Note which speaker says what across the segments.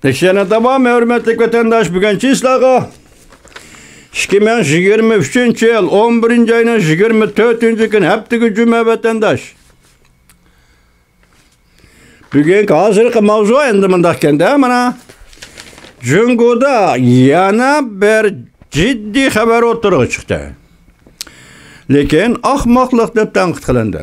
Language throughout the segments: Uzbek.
Speaker 1: Tekşene tamam hürmetli vatandaş bugünkü islaha 2023 yıl 11. ayının 24. gün hepteki cüme vatandaş. Bugünkü hazırki mavzu endi mındakende mana Cungu'da yana bir ciddi haber oturuğa çıktı. Lekin ahmaklık deb tanqid qilindi.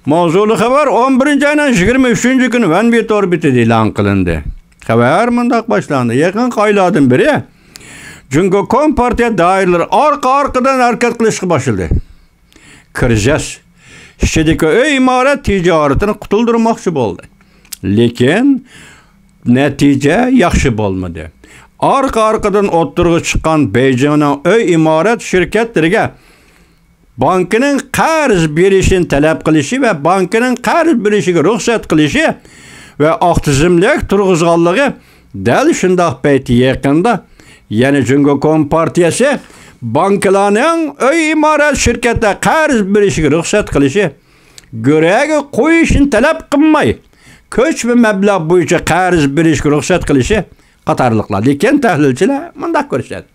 Speaker 1: Mavzulu haber 11. ayının 23. günü Venbit orbitida e'lon qilindi. Haber mundaq boshlandi. Yaqin oylardan biri Jungo Kompartiya doiralari orqa-orqadan harakat qilishga boshladi. Kirjas ichidagi uy imorat tijoratini qutuldirmoqchi bo'ldi. Lekin natija yaxshi bo'lmadi. Orqa-orqadan o'ttirg'i chiqqan Beijingning uy imorat shirkatlariga bankining qarz berishini talab qilishi va bankining qarz berishiga ruxsat qilishi va oq tizimlik turg'izganligi dal shundoq payti yaqinda yana Jungo Kompartiyasi banklarning uy imorat shirkatida qarz berishiga ruxsat qilishi go'raga qo'yishini talab qilmay ko'chma mablag' bo'yicha qarz berishga ruxsat qilishi qatorliqlar. Lekin tahlilchilar bunday ko'rsatadi.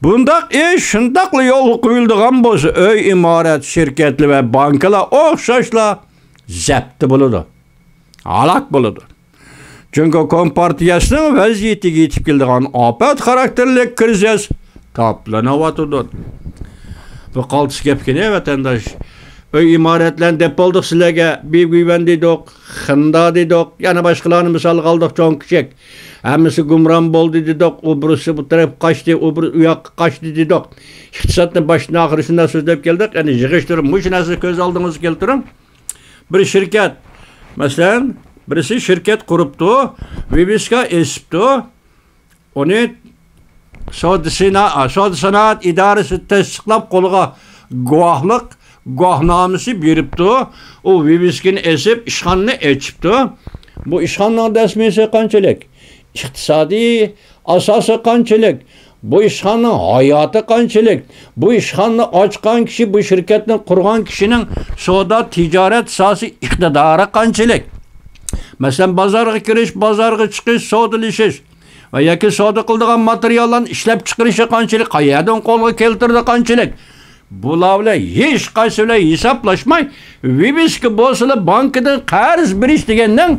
Speaker 1: Bundaq shundaqli yo'l qo'yildigan bo'lsa, uy imorat shirkatlari va banklar o'xshashla zabt bo'ladi. Halok bo'ladi. Jungo Kompartiyasining vaziyatiga yetib kelgan ofat xarakterli krizis toplanyapti. Bu qaltis gapgina vatandosh. Uy imoratlarni deb bo'ldik sizlarga beguyvan dedik, xinda dedik, yana boshqalarni misol qildik cho'ng kichik. Hammasi gumron bo'ldi dedik, u birisi bu taraf qochdi, u bir u yoqqa qochdi dedik. Iqtisodni boshdan oxirida so'zlab keldik. Ya'ni yig'ishtirib, mush narsa ko'z oldingizga keltiring. Bir shirkat, masalan, birisi shirkat quribdi, Viviska esibdi. Uni Savdo sanoat idorasi tasdiqlab qo'liga guvohnomasi beribdi. U Viviskani esib, ishxonani ochibdi. Bu ishxonning dasmisi qanchalik? İqtisodiy asosi qanchalik? Bu ishxonning hayoti qanchalik? Bu ishxonni ochgan kishi, bu shirkatni qurgan kishining savdo tijorat sohasi iqtidori qanchalik? Masalan, bozorga kirish, bozorga chiqish, savdolashish va yoki savdo qiladigan materiallarni ishlab chiqarishi qanchalik? Qayerdan qo'lga keltirdi qanchalik? Bularla hech qaysi bilan hisoblashmay, Viviska bo'lsa bankidan qarz berish degandan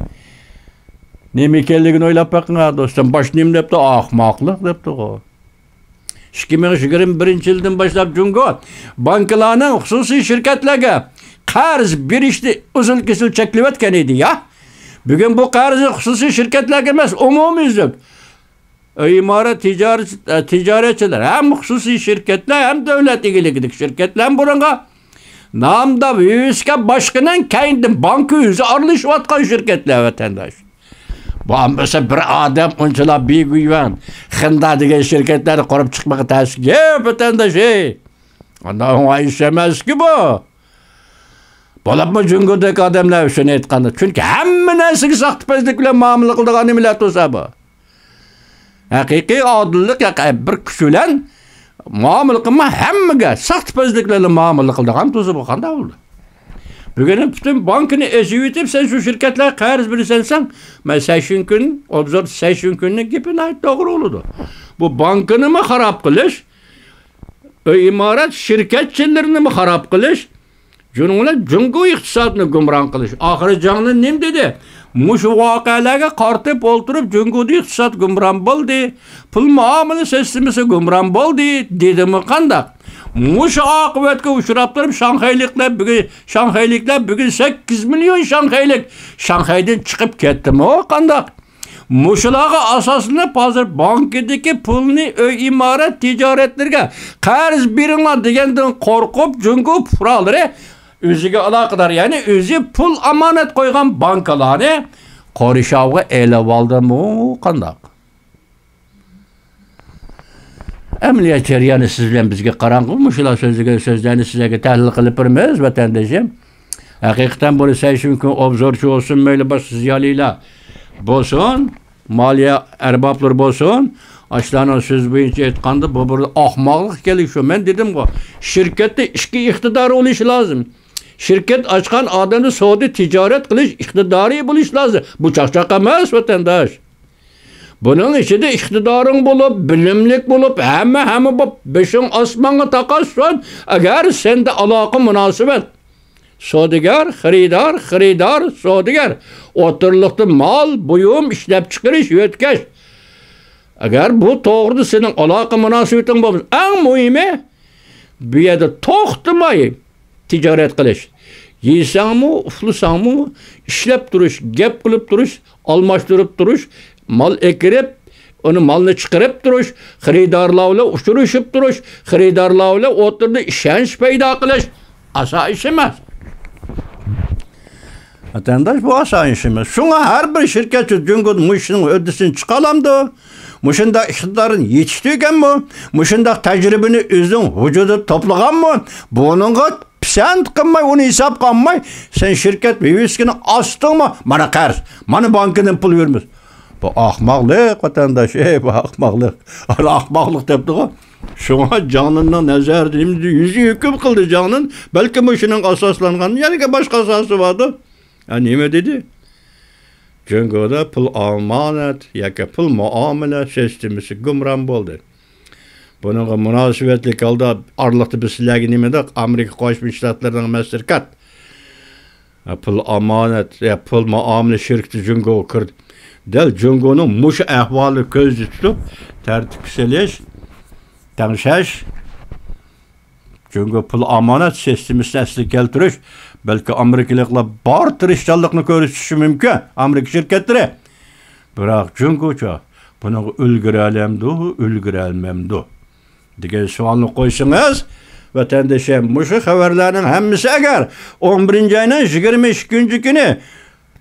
Speaker 1: nima ekanligini o'ylab boqing do'stim. Boshnim debdi, ahmoqlik debdi. 2021 yildan boshlab Jungo banklarning xususiy shirkatlarga qarz berishni uzun-kesil cheklayotgan edi ya. Bugun bu qarzni xususiy shirkatlarga emas, umumiylik imorat tijoratchilar, ham xususiy shirkatlar, ham davlat egiligidagi shirkatlar burunga namda Viviska boshqaning kayindan bank o'zi aralashayotgan shirkatlar vatandosh. Bu bo'lsa bir odam unchalar beguyvan, xinda degan shirkatlarni qurib chiqmoqqa tasga vatandosh. Undan ish emas-ku bu. Bo'libmi Jungodagi odamlar shuni aytganda, chunki hamma narsaga soxtapazlik bilan muomala qiladigan millat bo'lsa bu. Haqiqiy odillik bir kuch bilan muomala qilma, hammaga soxtapazlik bilan muomala qiladigan to'sa bu qanday bo'ldi? Bugun butun bankini ezib yetib, sen shu shirkatlar qarz bersansan, men 80 kun, obzor 80 kunning gapini to'g'ri bo'ladi. Bu bankini mi xarob qilish, imorat shirkatchilarini mi xarob qilish, Jungo iqtisodini gumron qilish. Oxiri jonni nim dedi? Mushu voqealarga qartib o'ltirib Jungoda iqtisod gumron bo'ldi, pul muomala sistemasi gumron bo'ldi dedimi qandaq? Mush oqibatga uchrab turib Shanxayliklar bugun 8 million Shanxaydan chiqib ketdimi o qandaq? Mushularga asoslanib hozir bankidagi pulni uy imorat tijoratlarga qarz beringlar degandan qo'rqib Jungo fuqarolari o'ziga aloqador, ya'ni o'zi pul amonat qo'ygan bankalarni qo'rishovga elib oldimi qandaq? Emniyet jarayoni siz bilan bizga qarang'imi? Shular so'zlarni sizlarga tahlil qilib turamiz vatandoshim. Haqiqatan bu 80 kun obzorchi olsun, mayli boshqa ziyolilar bo'lsin, moliya arboblar bo'lsin, ashlarning so'z bo'yicha aytganda bu bir ahmoqlik ekanligi shu. Men dedim-ku, shirkatda ishga iqtidor bo'lishi lozim. Şirket açkan adamı Saudi ticaret kılış, iktidari buluş lazım. Bu çakçak emas vatandaş. Bunun içinde iktidarın bulup, bilimlik bulup, hemen bu beşin asmanı takasın. Eğer sende alaka münasebet. Saudigar, xaridar, saudigar. Oturlukta mal, buyum, işlep çıkarış, yötkeş. Eğer bu doğruda senin alaka münasebetin bulmuş. En mühimi, bir yerde toxtamayı ticaret kılış. Yiysen mi, uflusan mı, işlep duruş, gep kılıp duruş, almaştırıp duruş, mal ekirip, onu malını çıkarıp duruş, xaridarlarla uçuruşup duruş, xaridarlarla oturdu işenç peyda kılış. Asa işemez. Vatandaş bu asa işemez. Şuna her bir şirketçi cüngün muşunun ödüsünü çıkalamdı. Muşunda iktidarın yetiştiğen mi? Muşunda tecrübini üzün vücudu toplagan mı? Bununla sen kılmay, onu hesap kalmay. Sen şirket viviskini astın mı? Bana kars. Bana bankının pul vermez. Bu ahmaklık vatandaş. Bu ahmaklık. Ahmaklık tepti o. Şuna canından nazar edildi. Yüzü hüküm kıldı canın. Belki muşunun asaslangan. Yani ki başka asası vardı. Nime dedi? Cüngüda pul amanet, yaka pul muamele sistemisi gümran oldu. Bunun münasebetli kaldı, arlıqtı bir silagi nimedik, Amerika Qoşmuş Ştatlarının Mastercard. Pul amanet, pul muamele şirkti cüngü kırdı. Del cüngünün muş ahvalı közü tutup, tertipseleş, tanışaş, cüngü pul amanet sistemisine esli keltiriş, belki Amerikalıkla bar tırışçalıqını görüşüşü mümkün. Amerika şirketleri. Bırak cüngüçü, bunu ülgürelemdi, ülgürelmemdi. Degen sualını koysunuz, vatandaşım, muşu haberlerinin hemmisi eğer 11. ayının 22. günü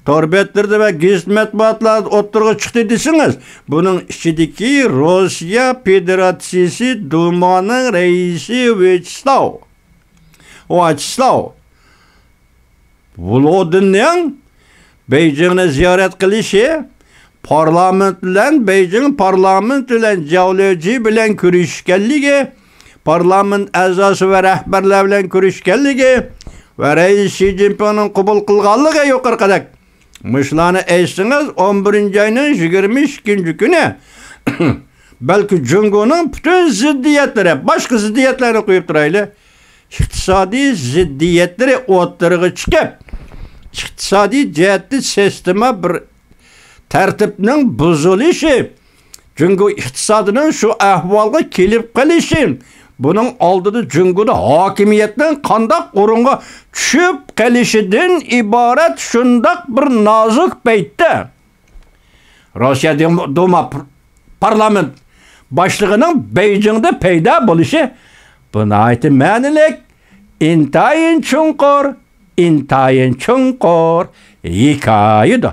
Speaker 1: torbetlerdi ve gizli metbuatlar oturuğa çıktı desiniz. Bunun içindeki Rusya Federasyonu Duma'nın reisi Vyacheslav Volodin'in Beijing'e ziyaret kılışı, parlament bilen Beijing parlament bilen jeoloji bilen görüşkenligi, parlament azası ve rehberler bilen görüşkenligi ve Reis Xi Jinping'in kabul kılganlığı yukarı kadar. Mışlarını eysiniz 11. ayının 22. günü. Belki cüngünün bütün ziddiyetleri, başka ziddiyetlerini koyup duraylı. İktisadi ziddiyetleri ortaya çıkıp, iktisadi cihetli sisteme bir tertipinin bozuluşu, çünkü iktisadının şu ahvalga kelip kalışı, bunun aldığı cüngüde hakimiyetin kandak orunga çöp kalışıdan ibaret şundak bir nazik beytte. Rusya Duma parlament başlığının Beijing'de peyda buluşu, buna ait manilik intayin çunqur hikayedir.